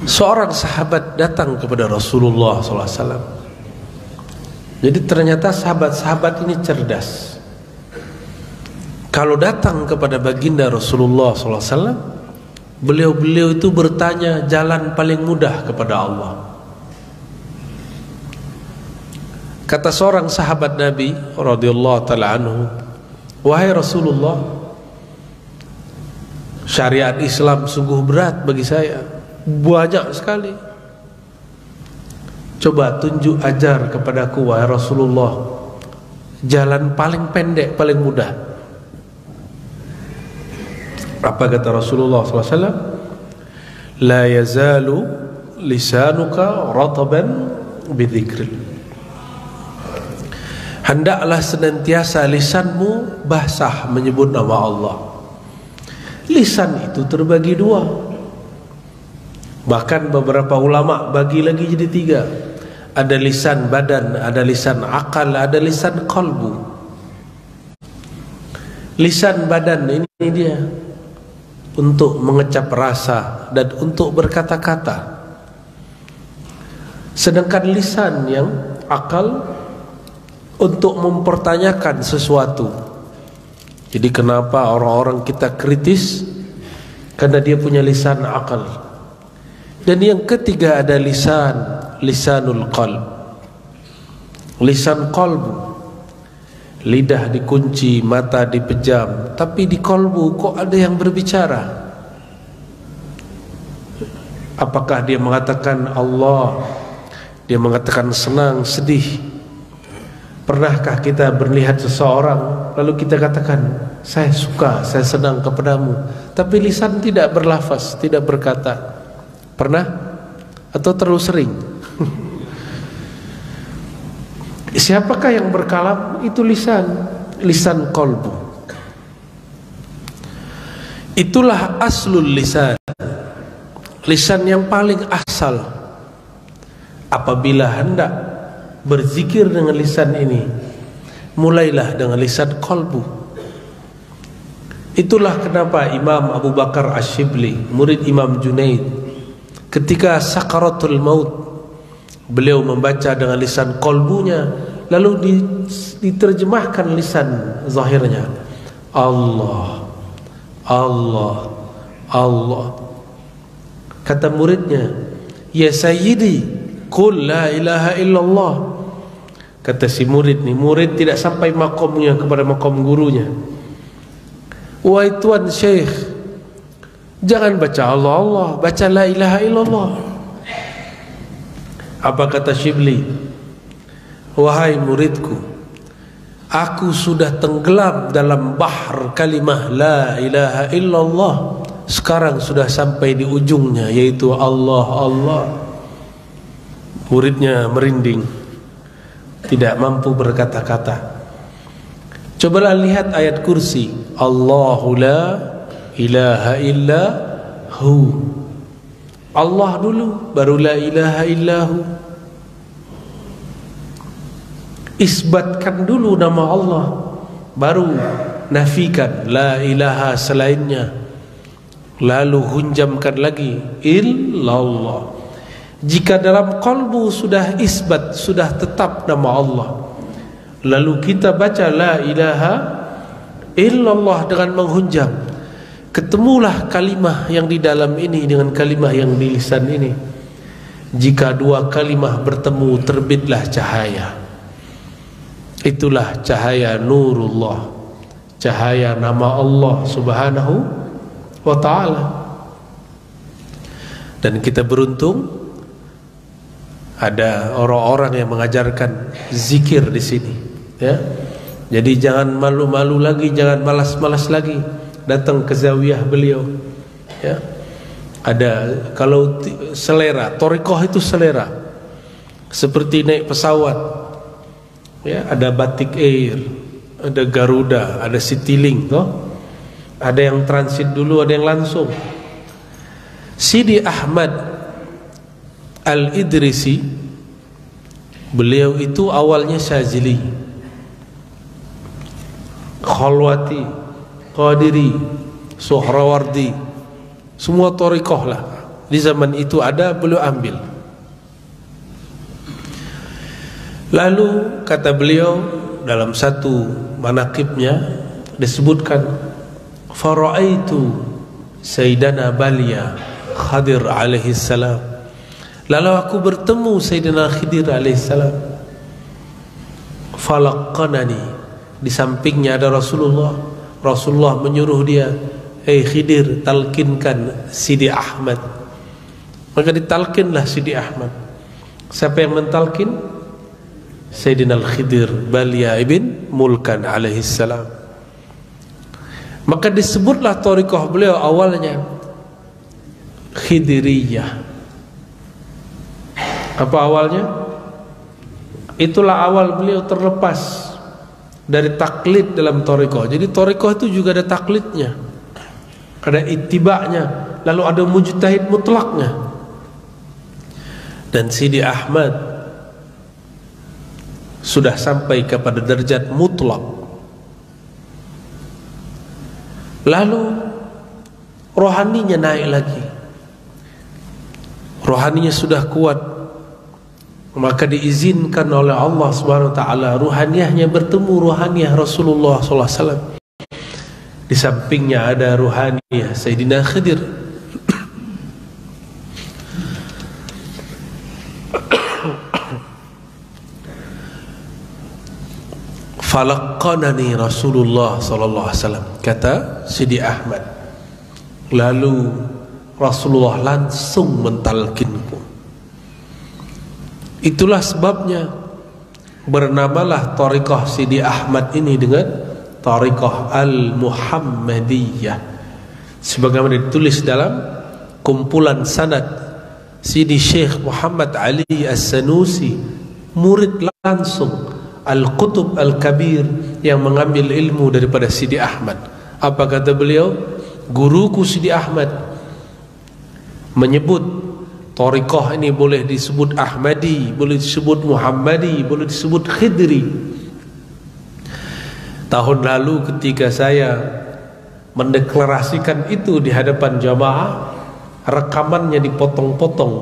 Seorang sahabat datang kepada Rasulullah SAW. Jadi ternyata sahabat-sahabat ini cerdas. Kalau datang kepada baginda Rasulullah SAW, beliau-beliau itu bertanya jalan paling mudah kepada Allah. Kata seorang sahabat Nabi radhiyallahu taala anhu, "Wahai Rasulullah, syariat Islam sungguh berat bagi saya, banyak sekali. Coba tunjuk ajar kepadaku wahai Rasulullah, jalan paling pendek, paling mudah." Apa kata Rasulullah SAW? "La yazalu lisanuka rataban bidzikrillah." Hendaklah senantiasa lisanmu basah menyebut nama Allah. Lisan itu terbagi dua. Bahkan beberapa ulama bagi lagi jadi tiga. Ada lisan badan, ada lisan akal, ada lisan qalbu. Lisan badan ini dia untuk mengecap rasa dan untuk berkata-kata. Sedangkan lisan yang akal untuk mempertanyakan sesuatu. Jadi kenapa orang-orang kita kritis? Karena dia punya lisan akal. Dan yang ketiga ada lisanul qalb. Lisan qalbu. Lidah dikunci, mata dipejam, tapi di qalbu kok ada yang berbicara. Apakah dia mengatakan Allah? Dia mengatakan senang, sedih. Pernahkah kita melihat seseorang lalu kita katakan saya suka, saya senang kepadamu, tapi lisan tidak berlafaz, tidak berkata? Pernah? Atau terlalu sering? Siapakah yang berkalam? Itu lisan qalbu. Itulah aslul lisan, lisan yang paling asal. Apabila hendak berzikir dengan lisan ini, mulailah dengan lisan qalbu. Itulah kenapa Imam Abu Bakar Asy-Syibli, murid Imam Junaid, ketika sakaratul maut, beliau membaca dengan lisan qalbunya, lalu diterjemahkan lisan zahirnya. Allah, Allah, Allah. Kata muridnya, "Ya Sayyidi, qul la ilaha illallah." Kata si murid ni, murid tidak sampai makomnya kepada makom gurunya. "Wahai tuan syekh, jangan baca Allah Allah, baca la ilaha illallah." Apa kata Syibli? "Wahai muridku, aku sudah tenggelam dalam bahr kalimah la ilaha illallah. Sekarang sudah sampai di ujungnya, yaitu Allah Allah." Muridnya merinding, tidak mampu berkata-kata. Cobalah lihat ayat kursi, Allahu la ilaha illa hu. Allah dulu, baru la ilaha illahu. Isbatkan dulu nama Allah, baru nafikan la ilaha selainnya, lalu hunjamkan lagi illallah. Jika dalam qalbu sudah isbat, sudah tetap nama Allah, lalu kita baca la ilaha illallah dengan menghunjam, ketemulah kalimah yang di dalam ini dengan kalimah yang di lisan ini. Jika dua kalimah bertemu, terbitlah cahaya. Itulah cahaya nurullah, cahaya nama Allah subhanahu wa ta'ala. Dan kita beruntung ada orang-orang yang mengajarkan zikir di sini, ya. Jadi jangan malu-malu lagi, jangan malas-malas lagi datang ke zawiyah beliau, ya. Ada kalau selera, thariqah itu selera, seperti naik pesawat, ya. Ada Batik Air, ada Garuda, ada Citylink, toh. Ada yang transit dulu, ada yang langsung. Sidi Ahmad Al-Idrisi, beliau itu awalnya Syazili, Khalwati, Qadiri, Suhrawardi, semua thariqah lah, di zaman itu ada, beliau ambil. Lalu kata beliau dalam satu manaqibnya disebutkan, fara'aitu Sayyidina Balia Khadir alaihi salam. Lalu aku bertemu Sayyidina Khidir alaihi salam. Falaqanani, di sampingnya ada Rasulullah. Rasulullah menyuruh dia, "Hei Khidir, talkinkan Sidi Ahmad." Maka ditalkinlah Sidi Ahmad. Siapa yang mentalkin? Sayyidina Al-Khidir Balia ibn Mulkan alaihi salam. Maka disebutlah thariqah beliau awalnya Khidiriyah. Apa awalnya? Itulah awal beliau terlepas dari taklid dalam thariqah. Jadi thariqah itu juga ada taklidnya, ada ittiba'nya, lalu ada mujtahid mutlaknya. Dan Sidi Ahmad sudah sampai kepada derajat mutlak. Lalu rohaninya naik lagi, rohaninya sudah kuat, maka diizinkan oleh Allah Subhanahu wa taala ruhaniyahnya bertemu ruhaniyah Rasulullah sallallahu alaihi wasallam. Di sampingnya ada ruhaniyah Sayyidina Khidir. Falaqanani Rasulullah sallallahu alaihi wasallam, kata Sidi Ahmad. Lalu Rasulullah langsung mentalkinku. Itulah sebabnya bernamalah thariqah Sidi Ahmad ini dengan thariqah Al-Muhammadiyah, sebagaimana ditulis dalam kumpulan sanad Sidi Syekh Muhammad Ali As-Sanusi, murid langsung Al-Qutub Al-Kabir yang mengambil ilmu daripada Sidi Ahmad. Apa kata beliau? Guruku Sidi Ahmad menyebut thariqah ini boleh disebut Ahmadi, boleh disebut Muhammadi, boleh disebut Khidri. Tahun lalu ketika saya mendeklarasikan itu di hadapan jamaah, rekamannya dipotong-potong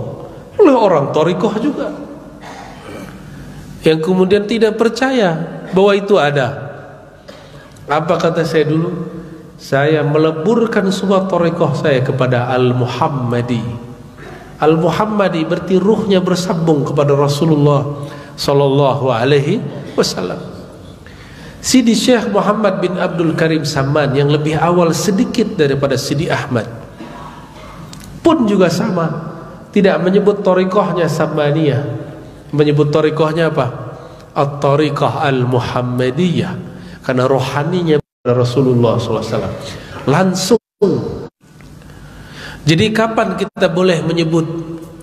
oleh orang thariqah juga, yang kemudian tidak percaya bahwa itu ada. Apa kata saya dulu? Saya meleburkan semua thariqah saya kepada Al-Muhammadi. Al-Muhammadi berarti ruhnya bersambung kepada Rasulullah sallallahu alaihi wasallam. Sidi Syekh Muhammad bin Abdul Karim Saman yang lebih awal sedikit daripada Sidi Ahmad pun juga sama, tidak menyebut thariqahnya Samaniyah, menyebut thariqahnya apa? At-Thariqah Al-Muhammadiyah, karena rohaninya Rasulullah SAW langsung. Jadi kapan kita boleh menyebut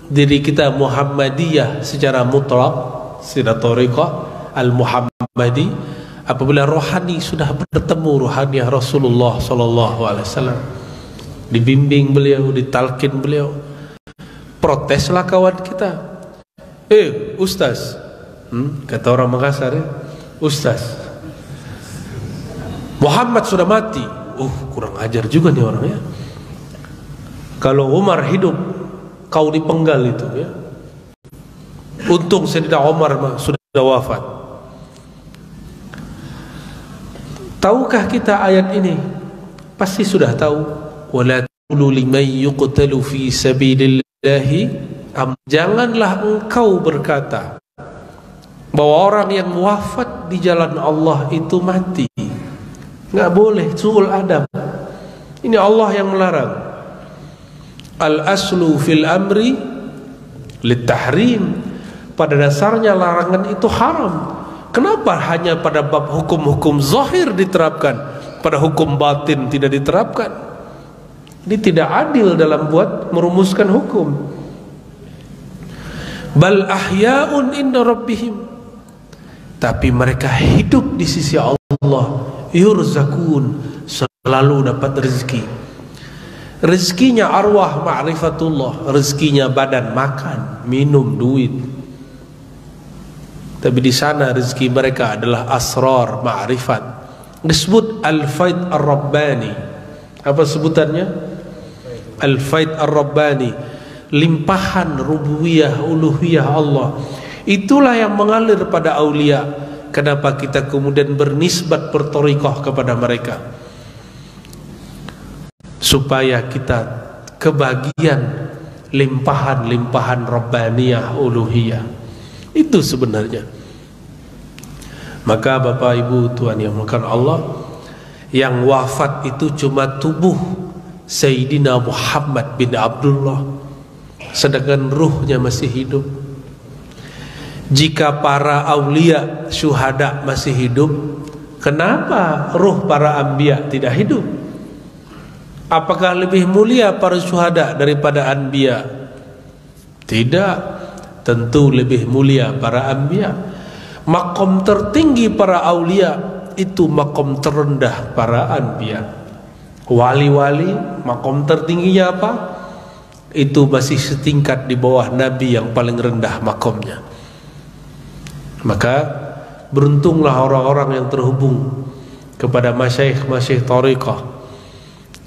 diri kita Muhammadiyah secara mutlak, secara thariqah Al-Muhammadi? Apabila rohani sudah bertemu rohaniah Rasulullah SAW, dibimbing beliau, ditalkin beliau. Proteslah kawan kita, Ustaz, kata orang Makassar ya, Ustaz, Muhammad sudah mati. Kurang ajar juga nih orangnya. Kalau Umar hidup, kau dipenggal itu ya. Untung Sayyidina Umar sudah wafat. Tahukah kita ayat ini? Pasti sudah tahu. Wala taqulu liman yuqtalu fi sabilillahi, janganlah engkau berkata bahwa orang yang wafat di jalan Allah itu mati. Nggak boleh, suul adab. Ini Allah yang melarang. Al-aslu fil amri litahrim, pada dasarnya larangan itu haram. Kenapa hanya pada bab hukum-hukum zahir diterapkan, pada hukum batin tidak diterapkan? Ini tidak adil dalam buat merumuskan hukum. Bal ahya'un inda rabbihim, tapi mereka hidup di sisi Allah. Yurzakun, selalu dapat rezeki. Rezekinya arwah ma'rifatullah, rezekinya badan makan, minum, duit. Tapi di sana rezeki mereka adalah asrar ma'rifat. Disebut al-faid ar-rabbani. Apa sebutannya? Al-faid ar-rabbani. limpahan rububiyah, uluhiyah Allah. Itulah yang mengalir pada aulia. Kenapa kita kemudian bernisbat bertorikoh kepada mereka? Supaya kita kebagian limpahan-limpahan rabbaniyah, uluhiyah. Itu sebenarnya. Maka Bapak Ibu Tuhan yang dimuliakan Allah, yang wafat itu cuma tubuh Sayyidina Muhammad bin Abdullah, sedangkan ruhnya masih hidup. Jika para aulia syuhada masih hidup, kenapa ruh para anbiya tidak hidup? Apakah lebih mulia para syuhada daripada anbiya? Tidak, tentu lebih mulia para anbiya. Makom tertinggi para aulia itu makom terendah para anbiya. Wali-wali makom tertingginya apa? Itu masih setingkat di bawah nabi yang paling rendah makomnya. Maka beruntunglah orang-orang yang terhubung kepada masyaikh-masyaikh thariqah.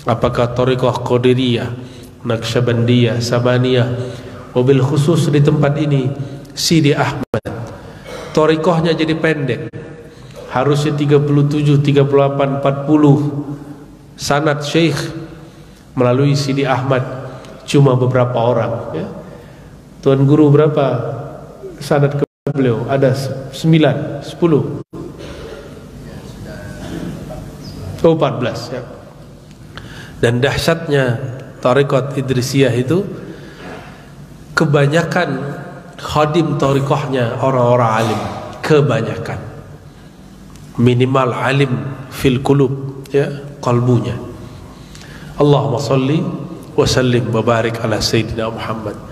Apakah thariqah Qadiriyah, Naqsyabandiyah, Sabaniyah, mobil khusus di tempat ini Sidi Ahmad. Thariqahnya jadi pendek, harusnya 37, 38, 40 sanad syekh melalui Sidi Ahmad cuma beberapa orang, ya. Tuan guru berapa sanad ke beliau? Ada 9, 10, oh 14, ya. Dan dahsyatnya Thariqat Idrisiyah itu, kebanyakan khadim thariqahnya orang-orang alim, kebanyakan. Minimal alim fil qulub, ya, kalbunya. Allahumma salli wa sallim wa barik ala Sayyidina Muhammad.